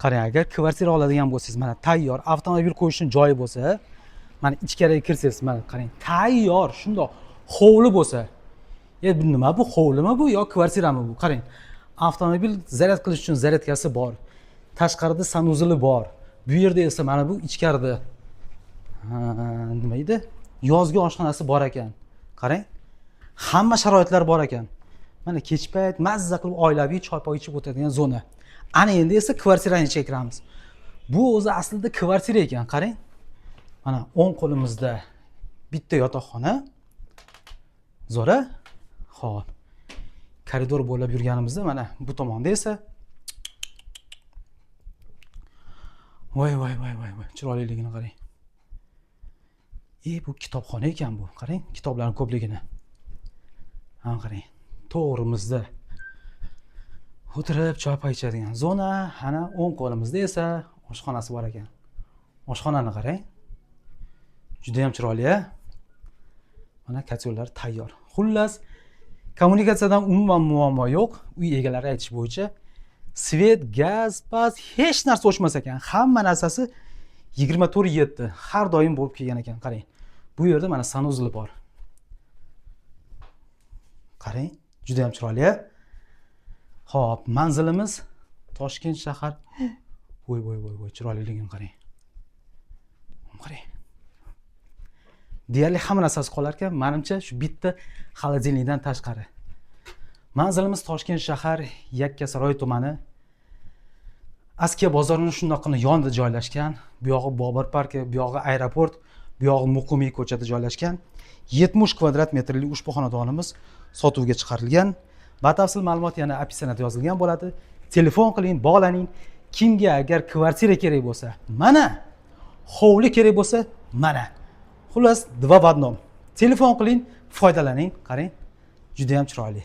qarang, agar kvartira oladigan bo'lsangiz, mana tayyor avtomobil qo'yishning joyi bo'lsa, mana ichkariga kirsangiz, mana qarang, tayyor shundoq hovli bo'lsa. Bu nima bu? Hovlimi bu yo kvartirami bu? Qarang. Avtomobil zaryad qilish uchun zaryadkasi bor. Tashqarida sanuzili bor. Bu yerda esa mana bu ichkarida nima edi? Yozgi oshxonasi bor ekan. Qarang. Hamma sharoitlar bor ekan. Mana kech payt mazza qilib oilaviy choy-poy ichib o'tadigan zona. Ana endi esa kvartirani ichiga kiramiz. Bu o'zi aslida kvartira ekan, qarang. Mana o'ng qo'limizda bitta yotoqxona. Zo'ra. Xo'p. Koridor bo'ylab yurganimizda mana bu tomonda esa voy, chiroyliligini qarang. Bu kitobxona ekan bu. Qarang, kitoblarning ko'pligini. Ha, qarang. To'g'rimizda o'tirib choy-poy ichadigan zona, ana o'ng qo'limizda esa oshxonasi bor ekan. Oshxonani qarang. Juda ham chiroyli, a? Mana kotyollar tayyor. Xullas, kommunikatsiyadan umuman muammo yo'q. Uy egalari aytish bo'yicha svet, gaz, paz hech narsa o'chmas ekan. Hamma narsasi 24/7 har doim bo'lib kelgan ekan. Qarang. Bu yerda mana sanuzli bor. Qarang, juda ham chiroyli. Xo'p, manzilimiz Toshkent shahar. Voy, chiroyliligini qarang. Qarang. Deyarli hamma narsasi qolar ekan, menimcha shu bitta xolodilnikdan tashqari. Manzilimiz Toshkent shahar Yakkasaroy tumani. Askiya bozorining shundoqqina yonida joylashgan. Bu yog'i Bobur parki, bu yog'i aeroport, bu yog'i Muqimiy ko'chada joylashgan. 70 kvadrat metrli ushbu xonadonimiz sotuvga chiqarilgan. Batafsil ma'lumot yana opisiyaniyada yozilgan bo'ladi. Telefon qiling, bog'laning. Kimga agar kvartira kerak bo'lsa, mana. Hovli kerak bo'lsa, mana. Xullas, dva v одном. Telefon qiling, foydalaning. Qarang, juda ham chiroyli.